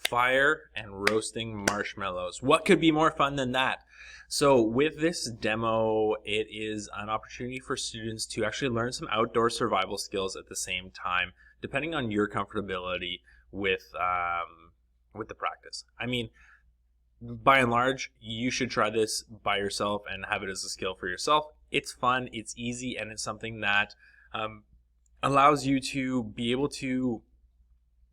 fire and roasting marshmallows. What could be more fun than that? So with this demo, it is an opportunity for students to actually learn some outdoor survival skills at the same time, depending on your comfortability with the practice. I mean, by and large, you should try this by yourself and have it as a skill for yourself. It's fun, it's easy, and it's something that allows you to be able to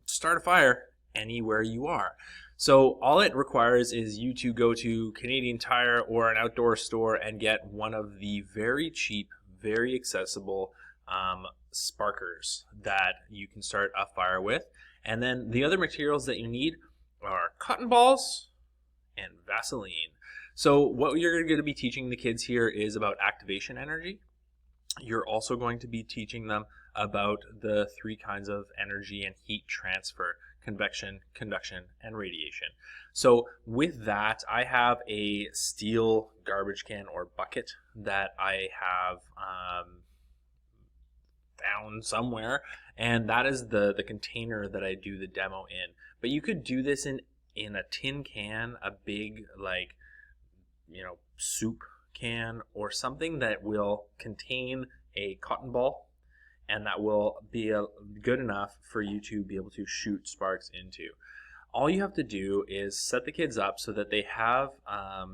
start a fire anywhere you are. So all it requires is you to go to Canadian Tire or an outdoor store and get one of the very cheap, very accessible sparkers that you can start a fire with. And then the other materials that you need are cotton balls and Vaseline. So what you're going to be teaching the kids here is about activation energy. You're also going to be teaching them about the three kinds of energy and heat transfer: convection, conduction, and radiation. So with that, I have a steel garbage can or bucket that I have found somewhere, and that is the container that I do the demo in. But you could do this in a tin can, a big, like, soup can, or something that will contain a cotton ball, and that will be good enough for you to be able to shoot sparks into. All you have to do is set the kids up so that they have a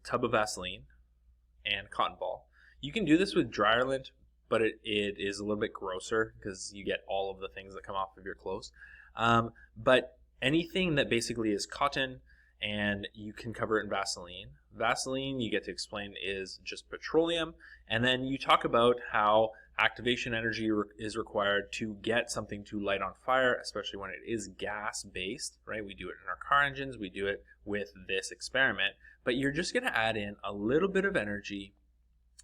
tub of Vaseline and cotton ball. You can do this with dryer lint, but it is a little bit grosser because you get all of the things that come off of your clothes. But anything that basically is cotton, and you can cover it in Vaseline. Vaseline, you get to explain, is just petroleum. And then you talk about how activation energy is required to get something to light on fire, especially when it is gas-based, right? We do it in our car engines, we do it with this experiment. But you're just going to add in a little bit of energy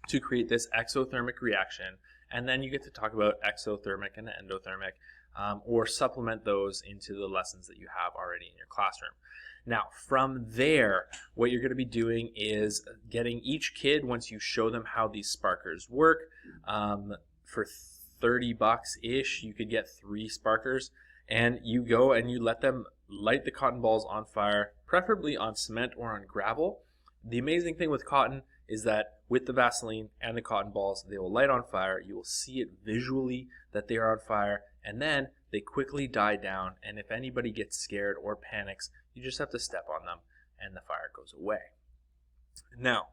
to create this exothermic reaction. And then you get to talk about exothermic and endothermic, or supplement those into the lessons that you have already in your classroom. Now, from there, what you're going to be doing is getting each kid, once you show them how these sparkers work, for $30-ish, you could get 3 sparkers, and you go and you let them light the cotton balls on fire, preferably on cement or on gravel. The amazing thing with cotton is that with the Vaseline and the cotton balls, they will light on fire. You will see it visually that they are on fire, and then they quickly die down, and if anybody gets scared or panics, you just have to step on them and the fire goes away. Now,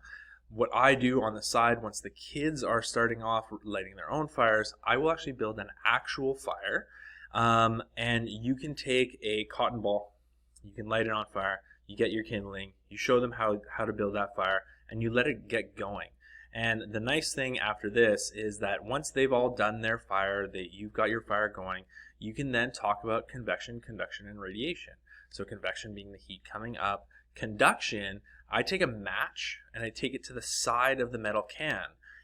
what I do on the side, once the kids are starting off lighting their own fires, I will actually build an actual fire, and you can take a cotton ball, you can light it on fire, you get your kindling, you show them how to build that fire, and you let it get going. And the nice thing after this is that once they've all done their fire, you've got your fire going, you can then talk about convection, conduction, and radiation. So convection being the heat coming up. Conduction, I take a match and I take it to the side of the metal can,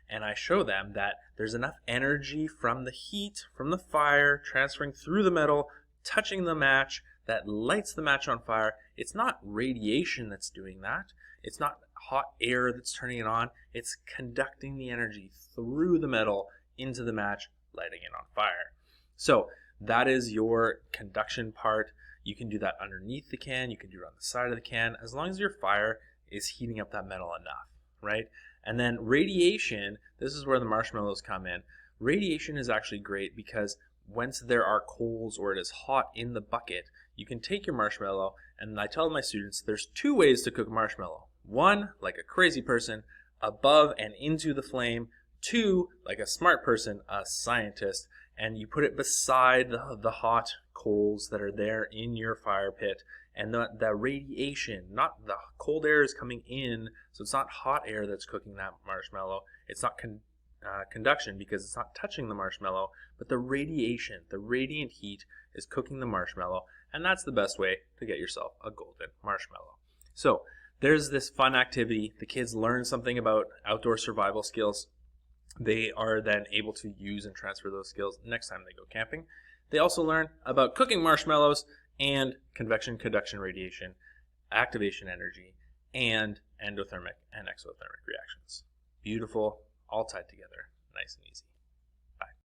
and I show them that there's enough energy from the heat, from the fire, transferring through the metal, touching the match, that lights the match on fire. It's not radiation that's doing that. It's not hot air that's turning it on. It's conducting the energy through the metal into the match, lighting it on fire. So that is your conduction part. You can do that underneath the can. You can do it on the side of the can, as long as your fire is heating up that metal enough, right? And then radiation, this is where the marshmallows come in. Radiation is actually great because once there are coals or it is hot in the bucket, you can take your marshmallow, and I tell my students there's 2 ways to cook marshmallow. 1, like a crazy person, above and into the flame. 2, like a smart person, a scientist, and you put it beside the hot coals that are there in your fire pit, and the radiation, not the cold air, is coming in, so it's not hot air that's cooking that marshmallow. It's not conduction because it's not touching the marshmallow, but the radiation, the radiant heat is cooking the marshmallow, and that's the best way to get yourself a golden marshmallow. So there's this fun activity. The kids learn something about outdoor survival skills. They are then able to use and transfer those skills next time they go camping. They also learn about cooking marshmallows and convection, conduction, radiation, activation energy, and endothermic and exothermic reactions. Beautiful, all tied together, nice and easy.